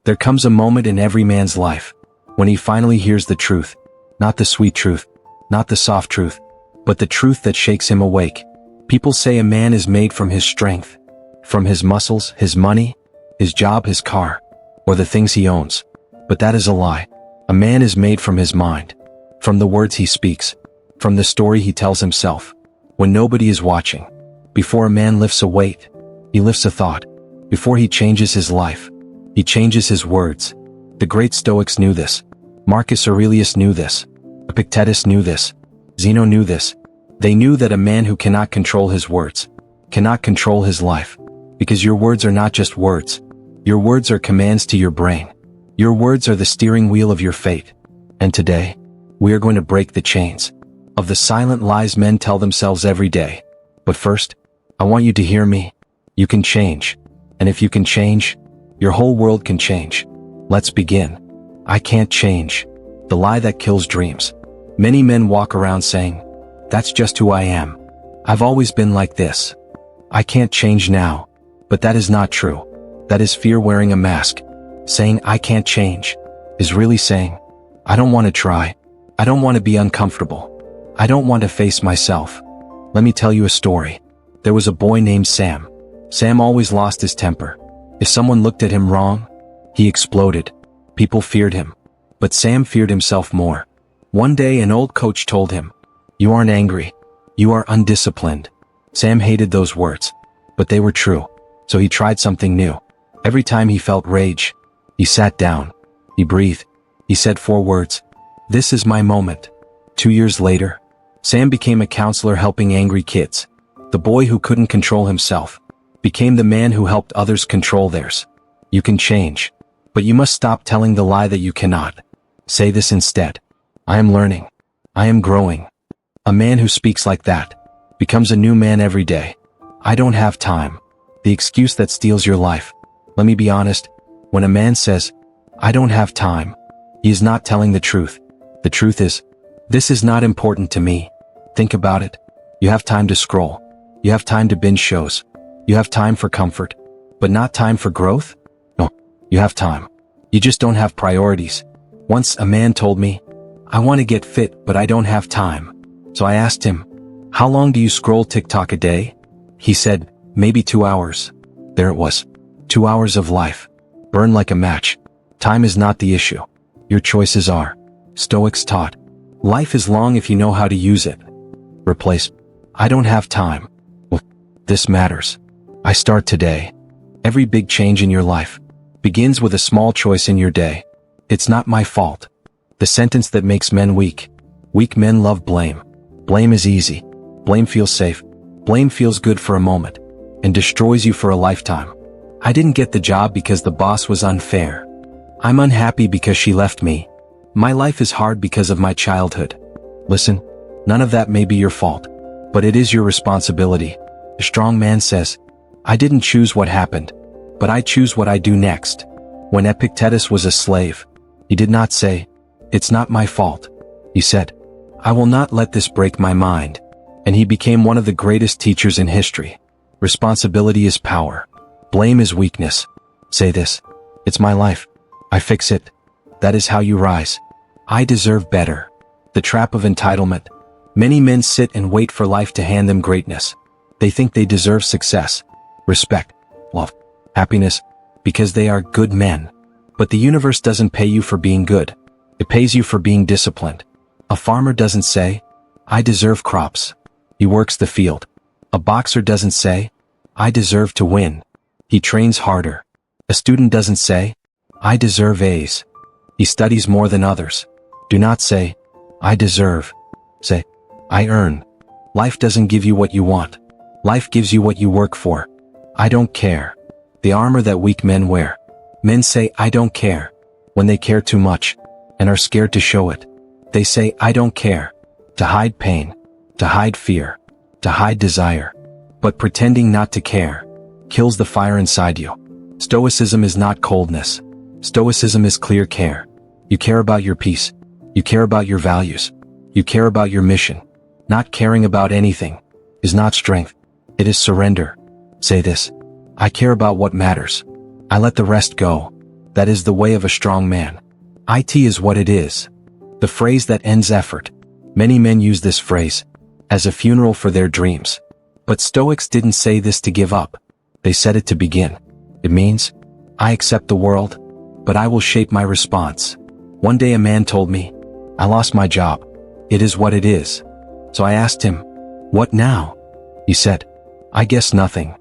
There comes a moment in every man's life when he finally hears the truth, not the sweet truth, not the soft truth, but the truth that shakes him awake. People say a man is made from his strength, from his muscles, his money, his job, his car, or the things he owns. But that is a lie. A man is made from his mind, from the words he speaks, from the story he tells himself, when nobody is watching. Before a man lifts a weight, he lifts a thought. Before he changes his life, he changes his words. The great Stoics knew this. Marcus Aurelius knew this. Epictetus knew this. Zeno knew this. They knew that a man who cannot control his words cannot control his life, because your words are not just words. Your words are commands to your brain. Your words are the steering wheel of your fate. And today, we are going to break the chains of the silent lies men tell themselves every day. But first, I want you to hear me. You can change. And if you can change, your whole world can change. Let's begin. I can't change. The lie that kills dreams. Many men walk around saying, "That's just who I am. I've always been like this. I can't change now." But that is not true. That is fear wearing a mask. Saying "I can't change" is really saying, "I don't want to try. I don't want to be uncomfortable. I don't want to face myself." Let me tell you a story. There was a boy named Sam. Sam always lost his temper. If someone looked at him wrong, he exploded. People feared him. But Sam feared himself more. One day an old coach told him, "You aren't angry. You are undisciplined." Sam hated those words, but they were true. So he tried something new. Every time he felt rage, he sat down. He breathed. He said 4 words. "This is my moment." 2 years later, Sam became a counselor helping angry kids. The boy who couldn't control himself became the man who helped others control theirs. You can change, but you must stop telling the lie that you cannot. Say this instead. I am learning. I am growing. A man who speaks like that becomes a new man every day. I don't have time. The excuse that steals your life. Let me be honest. When a man says, "I don't have time," he is not telling the truth. The truth is, this is not important to me. Think about it. You have time to scroll. You have time to binge shows. You have time for comfort, but not time for growth? No, you have time. You just don't have priorities. Once a man told me, "I want to get fit, but I don't have time." So I asked him, "How long do you scroll TikTok a day?" He said, "Maybe 2 hours." There it was. 2 hours of life. Burn like a match. Time is not the issue. Your choices are. Stoics taught, life is long if you know how to use it. Replace, "I don't have time" with, "This matters. I start today." Every big change in your life begins with a small choice in your day. It's not my fault. The sentence that makes men weak. Weak men love blame. Blame is easy. Blame feels safe. Blame feels good for a moment and destroys you for a lifetime. I didn't get the job because the boss was unfair. I'm unhappy because she left me. My life is hard because of my childhood. Listen, none of that may be your fault, but it is your responsibility. A strong man says, "I didn't choose what happened, but I choose what I do next." When Epictetus was a slave, he did not say, "It's not my fault." He said, "I will not let this break my mind." And he became one of the greatest teachers in history. Responsibility is power. Blame is weakness. Say this, "It's my life. I fix it." That is how you rise. I deserve better. The trap of entitlement. Many men sit and wait for life to hand them greatness. They think they deserve success, respect, love, happiness, because they are good men. But the universe doesn't pay you for being good. It pays you for being disciplined. A farmer doesn't say, "I deserve crops." He works the field. A boxer doesn't say, "I deserve to win." He trains harder. A student doesn't say, "I deserve A's." He studies more than others. Do not say, "I deserve." Say, "I earn." Life doesn't give you what you want. Life gives you what you work for. I don't care. The armor that weak men wear. Men say, "I don't care," when they care too much and are scared to show it. They say, "I don't care," to hide pain, to hide fear, to hide desire. But pretending not to care kills the fire inside you. Stoicism is not coldness. Stoicism is clear care. You care about your peace. You care about your values. You care about your mission. Not caring about anything is not strength. It is surrender. Say this, "I care about what matters. I let the rest go." That is the way of a strong man. It is what it is. The phrase that ends effort. Many men use this phrase as a funeral for their dreams. But Stoics didn't say this to give up. They said it to begin. It means, I accept the world, but I will shape my response. One day a man told me, I lost my job. It is what it is. So I asked him, what now? He said, I guess nothing.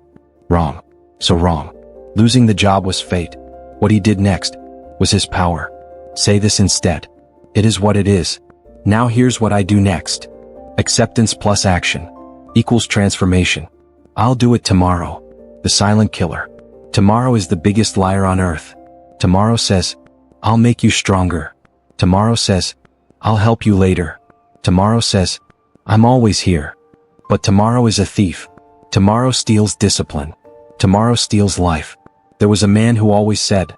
Wrong. So wrong. Losing the job was fate. What he did next was his power. Say this instead. It is what it is. Now here's what I do next. Acceptance plus action equals transformation. I'll do it tomorrow. The silent killer. Tomorrow is the biggest liar on earth. Tomorrow says, I'll make you stronger. Tomorrow says, I'll help you later. Tomorrow says, I'm always here. But tomorrow is a thief. Tomorrow steals discipline. Tomorrow steals life. There was a man who always said,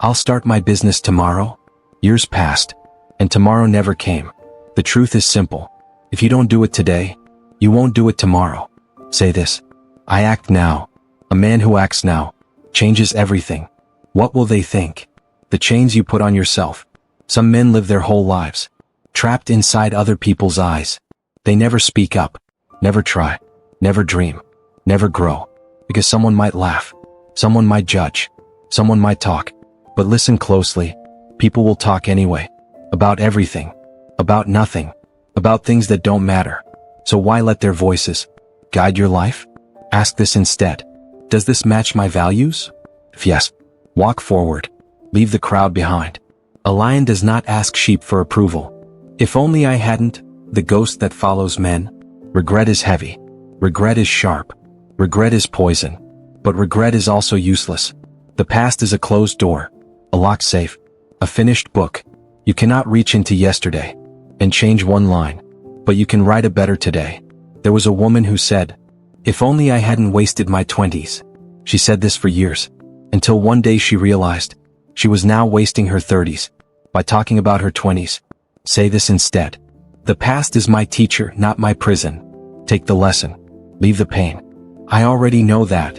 I'll start my business tomorrow. Years passed, and tomorrow never came. The truth is simple. If you don't do it today, you won't do it tomorrow. Say this. I act now. A man who acts now changes everything. What will they think? The chains you put on yourself. Some men live their whole lives trapped inside other people's eyes. They never speak up, never try, never dream, never grow, because someone might laugh, someone might judge, someone might talk. But listen closely. People will talk anyway. About everything. About nothing. About things that don't matter. So why let their voices guide your life? Ask this instead. Does this match my values? If yes, walk forward. Leave the crowd behind. A lion does not ask sheep for approval. If only I hadn't, the ghost that follows men. Regret is heavy. Regret is sharp. Regret is poison. But regret is also useless. The past is a closed door, a locked safe, a finished book. You cannot reach into yesterday and change one line, but you can write a better today. There was a woman who said, if only I hadn't wasted my 20s. She said this for years, until one day she realized she was now wasting her 30s by talking about her 20s. Say this instead. The past is my teacher, not my prison. Take the lesson. Leave the pain. I already know that.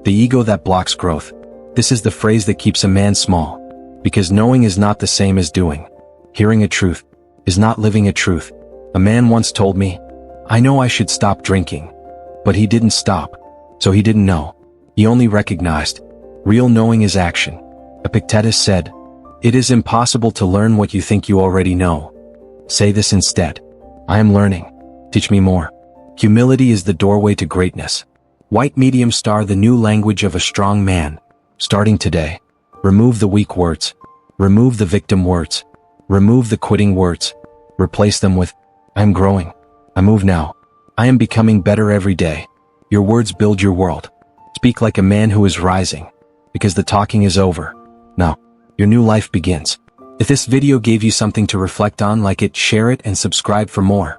The ego that blocks growth. This is the phrase that keeps a man small. Because knowing is not the same as doing. Hearing a truth is not living a truth. A man once told me, I know I should stop drinking. But he didn't stop. So he didn't know. He only recognized. Real knowing is action. Epictetus said, it is impossible to learn what you think you already know. Say this instead. I am learning. Teach me more. Humility is the doorway to greatness. White medium star, the new language of a strong man. Starting today. Remove the weak words. Remove the victim words. Remove the quitting words. Replace them with, I am growing. I move now. I am becoming better every day. Your words build your world. Speak like a man who is rising. Because the talking is over. Now, your new life begins. If this video gave you something to reflect on, like it, share it, and subscribe for more.